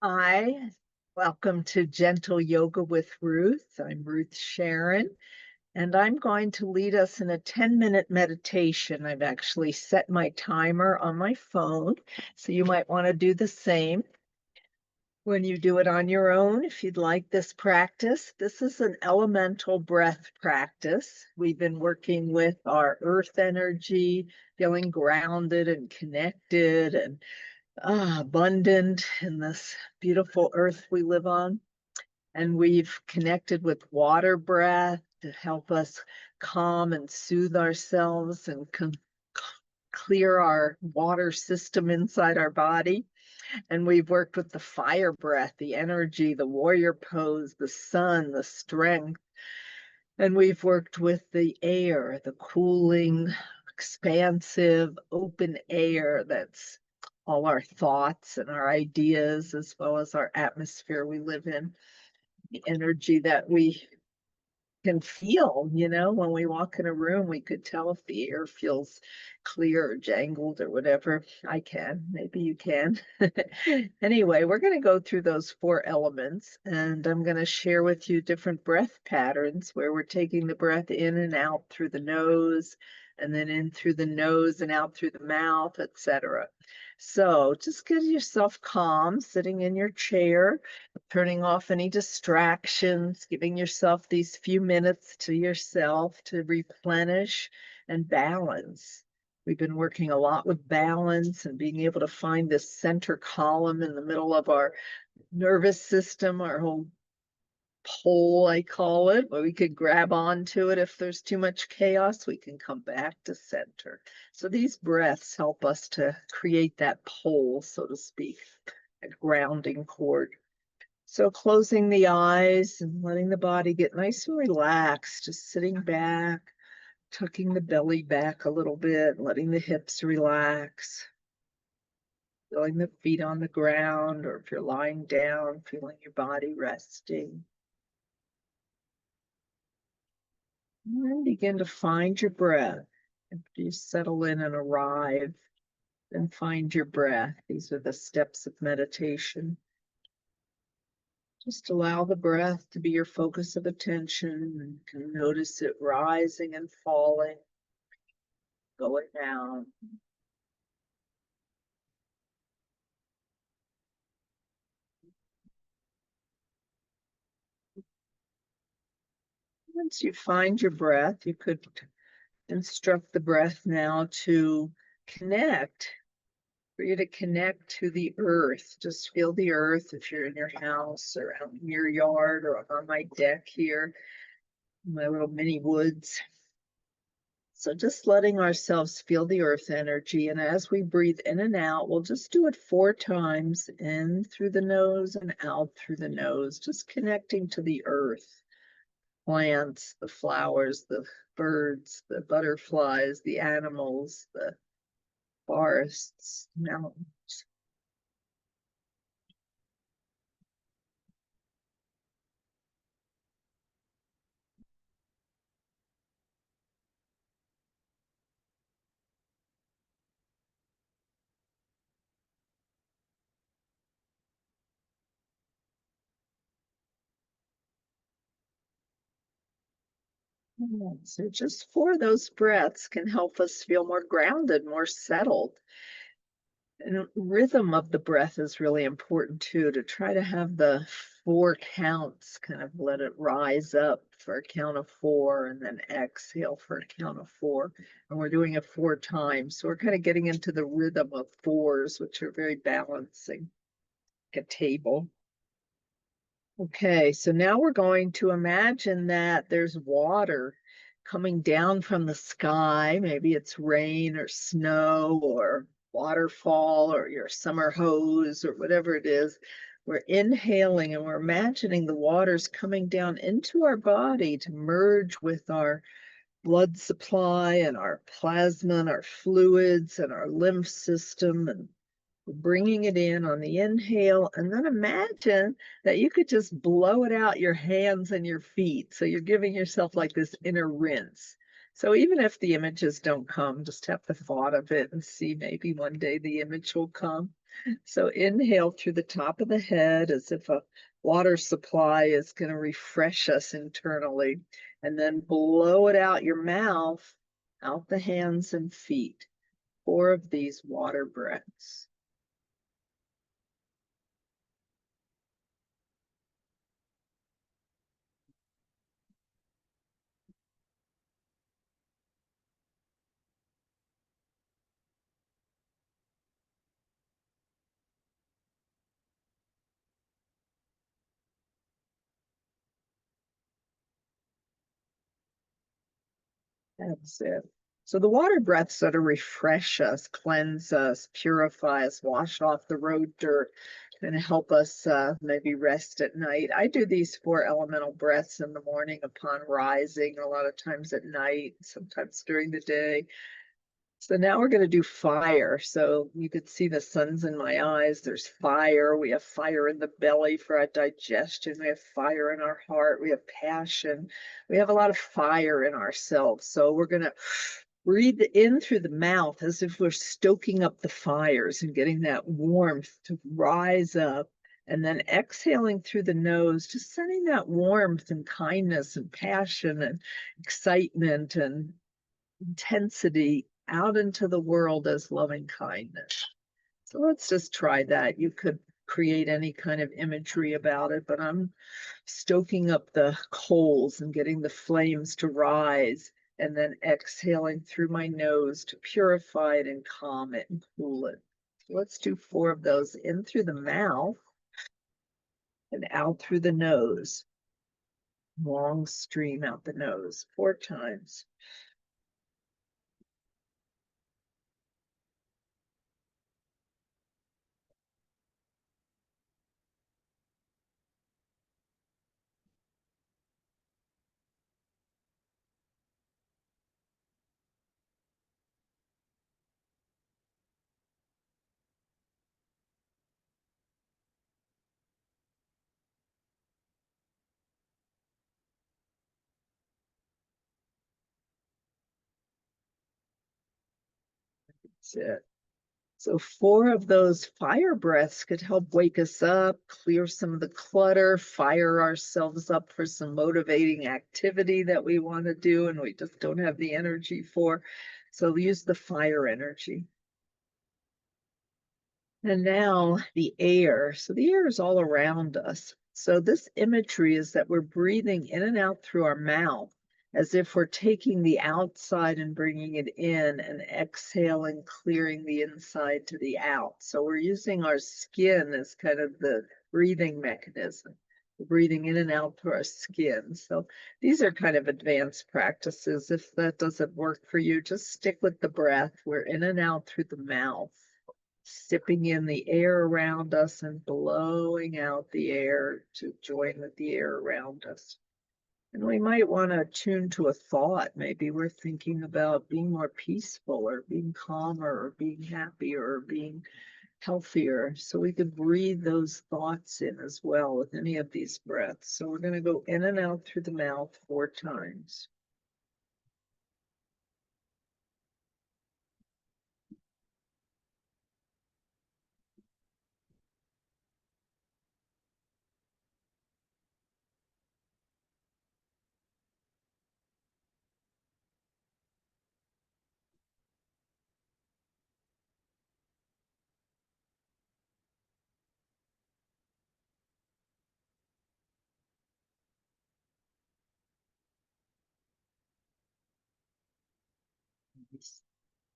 Hi, welcome to Gentle Yoga with Ruth. I'm Ruth Sharon, and I'm going to lead us in a 10-minute meditation. I've actually set my timer on my phone, so you might want to do the same when you do it on your own. If you'd like this practice, this is an elemental breath practice. We've been working with our earth energy, feeling grounded and connected and abundant in this beautiful earth we live on. And we've connected with water breath to help us calm and soothe ourselves and clear our water system inside our body. And we've worked with the fire breath, the energy, the warrior pose, the sun, the strength. And we've worked with the air, the cooling, expansive, open air that's all our thoughts and our ideas, as well as our atmosphere we live in, the energy that we can feel. When we walk in a room, we could tell if the air feels clear or jangled or whatever. I can, maybe you can. Anyway, we're going to go through those 4 elements, and I'm going to share with you different breath patterns where we're taking the breath in and out through the nose, and then in through the nose and out through the mouth, etc. So just get yourself calm, sitting in your chair, turning off any distractions, giving yourself these few minutes to yourself to replenish and balance. We've been working a lot with balance and being able to find this center column in the middle of our nervous system, our whole pole, I call it, where we could grab onto it. If there's too much chaos, we can come back to center. So these breaths help us to create that pole, so to speak, a grounding cord. So closing the eyes and letting the body get nice and relaxed, just sitting back, tucking the belly back a little bit, letting the hips relax, feeling the feet on the ground, or if you're lying down, feeling your body resting. And then begin to find your breath. After you settle in and arrive, then find your breath. These are the steps of meditation. Just allow the breath to be your focus of attention, and you can notice it rising and falling, going down. Once you find your breath, you could instruct the breath now to connect, for you to connect to the earth. Just feel the earth if you're in your house or out in your yard or on my deck here, my little mini woods. So just letting ourselves feel the earth energy. And as we breathe in and out, we'll just do it 4 times, in through the nose and out through the nose, just connecting to the earth, plants, the flowers, the birds, the butterflies, the animals, the forests, mountains. So just 4 of those breaths can help us feel more grounded, more settled. And rhythm of the breath is really important too, to try to have the 4 counts, kind of let it rise up for a count of 4 and then exhale for a count of 4. And we're doing it 4 times. So we're kind of getting into the rhythm of 4s, which are very balancing, like a table. Okay, so now we're going to imagine that there's water coming down from the sky. Maybe it's rain or snow or waterfall or your summer hose or whatever it is. We're inhaling and we're imagining the water's coming down into our body to merge with our blood supply and our plasma and our fluids and our lymph system, and bringing it in on the inhale, and then imagine that you could just blow it out your hands and your feet. So you're giving yourself like this inner rinse. So even if the images don't come, just have the thought of it and see maybe one day the image will come. So inhale through the top of the head as if a water supply is going to refresh us internally, and then blow it out your mouth, out the hands and feet. 4 of these water breaths. That's it. So the water breaths sort of refresh us, cleanse us, purify us, wash off the road dirt, and help us maybe rest at night. I do these 4 elemental breaths in the morning upon rising, a lot of times at night, sometimes during the day. So now we're going to do fire. So you could see the sun's in my eyes. There's fire. We have fire in the belly for our digestion. We have fire in our heart. We have passion. We have a lot of fire in ourselves. So we're going to breathe in through the mouth as if we're stoking up the fires and getting that warmth to rise up. And then exhaling through the nose, just sending that warmth and kindness and passion and excitement and intensity out into the world as loving kindness. So let's just try that. You could create any kind of imagery about it, but I'm stoking up the coals and getting the flames to rise, and then exhaling through my nose to purify it and calm it and cool it. So let's do 4 of those, in through the mouth and out through the nose. Long stream out the nose 4 times. That's it. So 4 of those fire breaths could help wake us up, clear some of the clutter, fire ourselves up for some motivating activity that we want to do and we just don't have the energy for. So use the fire energy. And now the air. So the air is all around us. So this imagery is that we're breathing in and out through our mouth as if we're taking the outside and bringing it in, and exhaling, clearing the inside to the out. So we're using our skin as kind of the breathing mechanism. We're breathing in and out through our skin. So these are kind of advanced practices. If that doesn't work for you, just stick with the breath. We're in and out through the mouth, sipping in the air around us and blowing out the air to join with the air around us. And we might want to tune to a thought. Maybe we're thinking about being more peaceful or being calmer or being happier or being healthier. So we could breathe those thoughts in as well with any of these breaths. So we're going to go in and out through the mouth 4 times.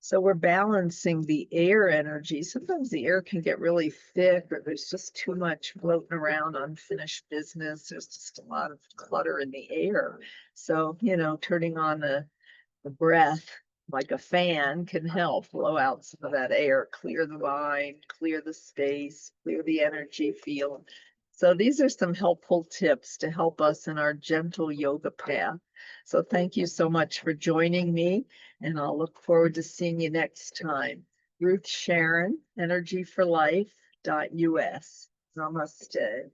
So we're balancing the air energy. Sometimes the air can get really thick, or there's just too much floating around, unfinished business. There's just a lot of clutter in the air. So, turning on the breath like a fan can help blow out some of that air, clear the mind, clear the space, clear the energy field. So these are some helpful tips to help us in our gentle yoga path. So thank you so much for joining me, and I'll look forward to seeing you next time. Ruth Sharon, energyforlife.us. Namaste.